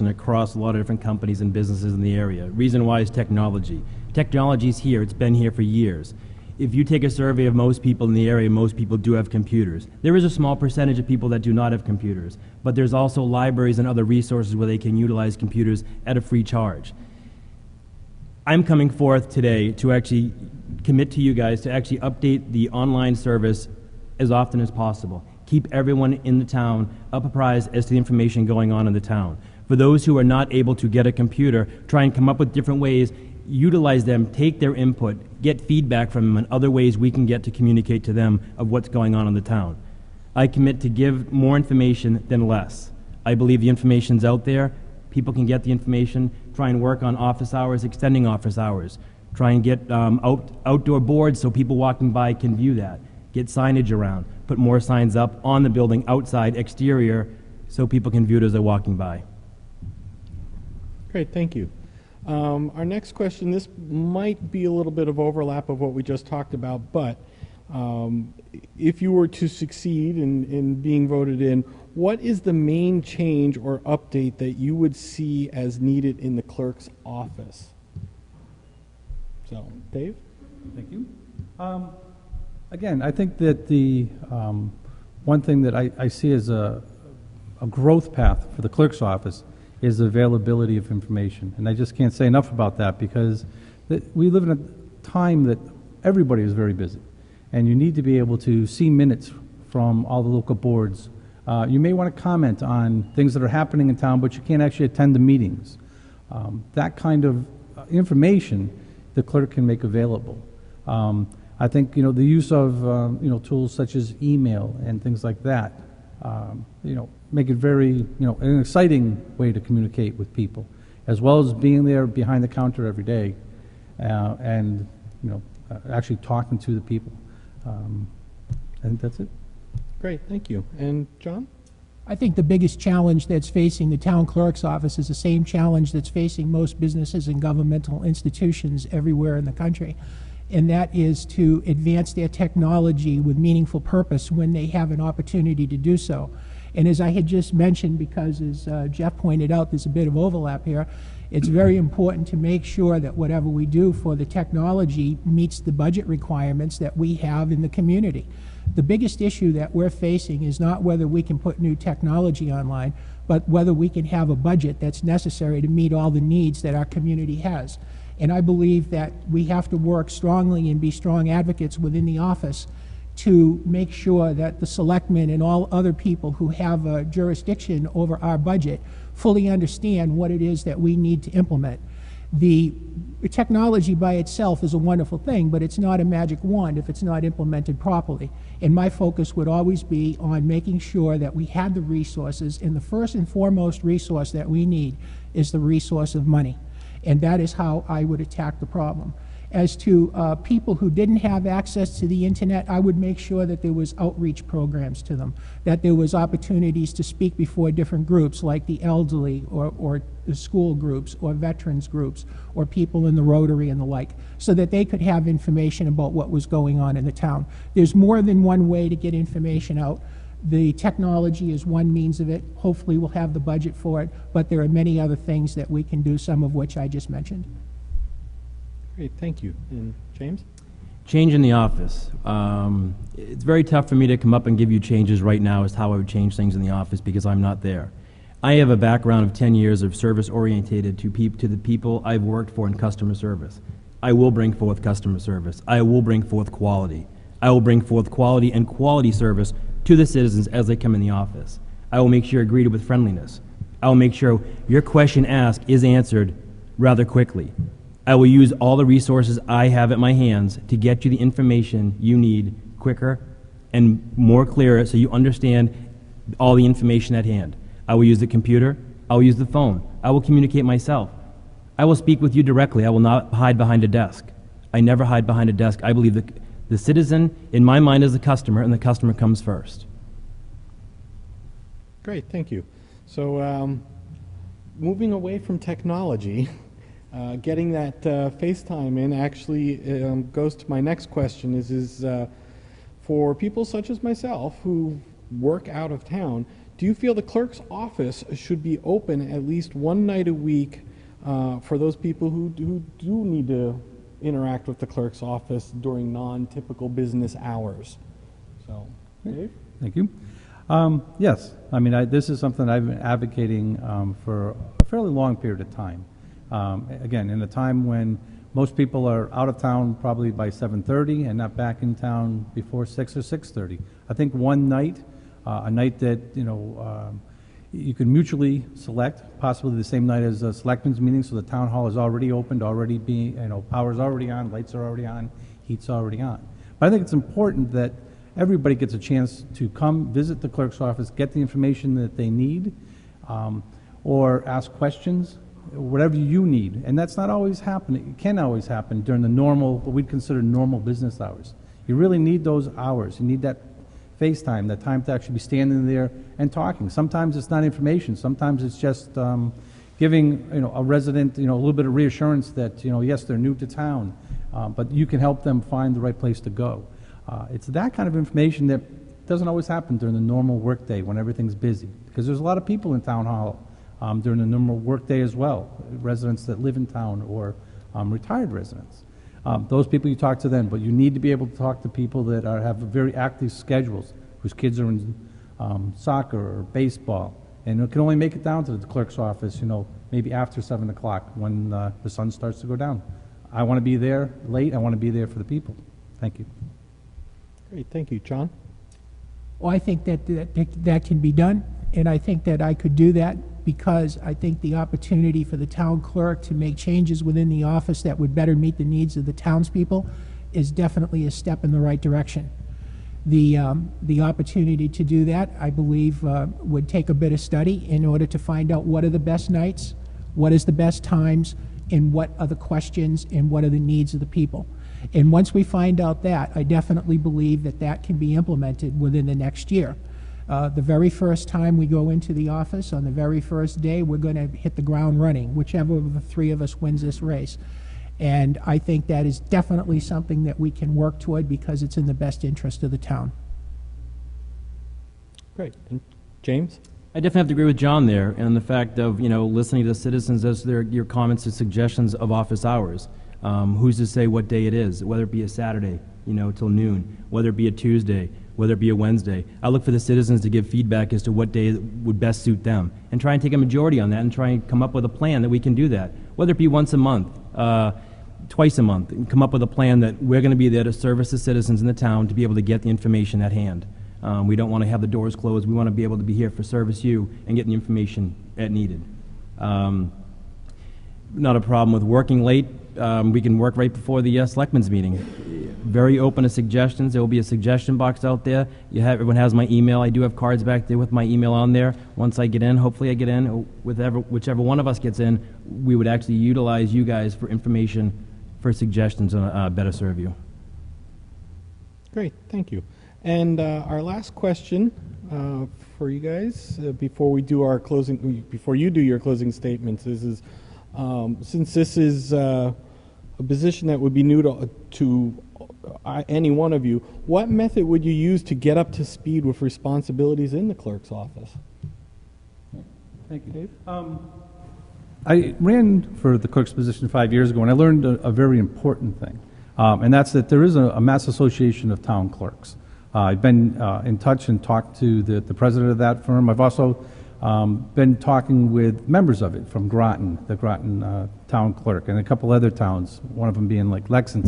and across a lot of different companies and businesses in the area. Reason why is technology. Technology's here. It's been here for years. If you take a survey of most people in the area, most people do have computers. There is a small percentage of people that do not have computers, but there's also libraries and other resources where they can utilize computers at a free charge. I'm coming forth today to actually commit to you guys to actually update the online service as often as possible. Keep everyone in the town apprised as to the information going on in the town. For those who are not able to get a computer, try and come up with different ways, utilize them, take their input, get feedback from them, and other ways we can get to communicate to them of what's going on in the town. I commit to give more information than less. I believe the information's out there. People can get the information, try and work on office hours, extending office hours, try and get outdoor boards so people walking by can view that, get signage around, put more signs up on the building, outside, exterior, so people can view it as they're walking by. Great, thank you. Our next question, this might be a little bit of overlap of what we just talked about, but if you were to succeed in being voted in, what is the main change or update that you would see as needed in the clerk's office? So, Dave? Thank you. Again, I think that the one thing that I see as a growth path for the clerk's office is the availability of information. And I just can't say enough about that, because we live in a time that everybody is very busy. And you need to be able to see minutes from all the local boards. You may want to comment on things that are happening in town, but you can't actually attend the meetings. That kind of information the clerk can make available. I think, the use of, tools such as email and things like that, make it very, an exciting way to communicate with people, as well as being there behind the counter every day and, actually talking to the people. I think that's it. Great, thank you. And John? I think the biggest challenge that's facing the town clerk's office is the same challenge that's facing most businesses and governmental institutions everywhere in the country. And that is to advance their technology with meaningful purpose when they have an opportunity to do so. And as I had just mentioned, because as Jeff pointed out, there's a bit of overlap here, it's very important to make sure that whatever we do for the technology meets the budget requirements that we have in the community. The biggest issue that we're facing is not whether we can put new technology online, but whether we can have a budget that's necessary to meet all the needs that our community has. And I believe that we have to work strongly and be strong advocates within the office to make sure that the selectmen and all other people who have a jurisdiction over our budget fully understand what it is that we need to implement. The technology by itself is a wonderful thing, but it's not a magic wand if it's not implemented properly. And my focus would always be on making sure that we had the resources, and the first and foremost resource that we need is the resource of money. And that is how I would attack the problem. As to people who didn't have access to the internet, I would make sure that there was outreach programs to them, that there was opportunities to speak before different groups like the elderly or the school groups or veterans groups or people in the Rotary and the like, so that they could have information about what was going on in the town. There's more than one way to get information out. The technology is one means of it. Hopefully we'll have the budget for it, but there are many other things that we can do, some of which I just mentioned. Great, thank you. And James? Change in the office. It's very tough for me to come up and give you changes right now as to how I would change things in the office because I'm not there. I have a background of 10 years of service orientated to the people I've worked for in customer service. I will bring forth customer service. I will bring forth quality. I will bring forth quality and quality service to the citizens as they come in the office. I will make sure you're greeted with friendliness. I will make sure your question asked is answered rather quickly. I will use all the resources I have at my hands to get you the information you need quicker and more clearer so you understand all the information at hand. I will use the computer. I will use the phone. I will communicate myself. I will speak with you directly. I will not hide behind a desk. I never hide behind a desk. I believe that the citizen, in my mind, is the customer, and the customer comes first. Great, thank you. So moving away from technology, getting that FaceTime in actually goes to my next question is for people such as myself who work out of town, Do you feel the clerk's office should be open at least one night a week for those people who do need to interact with the clerk's office during non-typical business hours? So, Dave? Thank you. Yes, I mean, this is something I've been advocating for a fairly long period of time. Again, in a time when most people are out of town probably by 7:30 and not back in town before 6 or 6:30. I think one night, a night that, you can mutually select, possibly the same night as a selectmen's meeting, so the town hall is already opened, already being, power's already on, lights are already on, heat's already on. But I think it's important that everybody gets a chance to come visit the clerk's office, get the information that they need, or ask questions, whatever you need. And that's not always happening. It can always happen during the normal, what we'd consider normal business hours. You really need those hours. You need that face time, that time to actually be standing there and talking. Sometimes it's not information. Sometimes it's just giving a resident a little bit of reassurance that yes, they're new to town, but you can help them find the right place to go. It's that kind of information that doesn't always happen during the normal workday when everything's busy, because there's a lot of people in town hall during the normal workday as well, residents that live in town or retired residents. Those people, you talk to them, but you need to be able to talk to people that have very active schedules, whose kids are in soccer or baseball, and it can only make it down to the clerk's office, maybe after 7 o'clock when the sun starts to go down. I want to be there late. I want to be there for the people. Thank you. Great, thank you. John? Well, I think that can be done, and I think that I could do that because I think the opportunity for the town clerk to make changes within the office that would better meet the needs of the townspeople is definitely a step in the right direction. The opportunity to do that, I believe, would take a bit of study in order to find out what are the best nights, what is the best times, and what are the questions and what are the needs of the people. And once we find out that, I definitely believe that can be implemented within the next year. The very first time we go into the office, on the very first day, we're going to hit the ground running, whichever of the three of us wins this race. And I think that is definitely something that we can work toward because it's in the best interest of the town. Great. And James? I definitely have to agree with John there, and the fact of, listening to the citizens as your comments and suggestions of office hours. Who's to say what day it is, whether it be a Saturday, till noon, whether it be a Tuesday, whether it be a Wednesday. I look for the citizens to give feedback as to what day would best suit them and try and take a majority on that and try and come up with a plan that we can do that, whether it be once a month, twice a month, and come up with a plan that we're going to be there to service the citizens in the town to be able to get the information at hand. We don't want to have the doors closed. We want to be able to be here for service you and get the information at needed. Not a problem with working late. We can work right before the selectmen's meeting. Very open to suggestions. There will be a suggestion box out there. Everyone has my email. I do have cards back there with my email on there. Once I get in, hopefully I get in, or whichever one of us gets in, we would actually utilize you guys for information, for suggestions on better serve you. Great, thank you. And our last question for you guys before we do our closing, before you do your closing statements, is since this is a position that would be new to any one of you, what method would you use to get up to speed with responsibilities in the clerk's office? Thank you, Dave. I ran for the clerk's position 5 years ago, and I learned a very important thing, and that's that there is a mass association of town clerks. I've been in touch and talked to the president of that firm. I've also been talking with members of it from Groton, the Groton town clerk, and a couple other towns, one of them being like Lexington.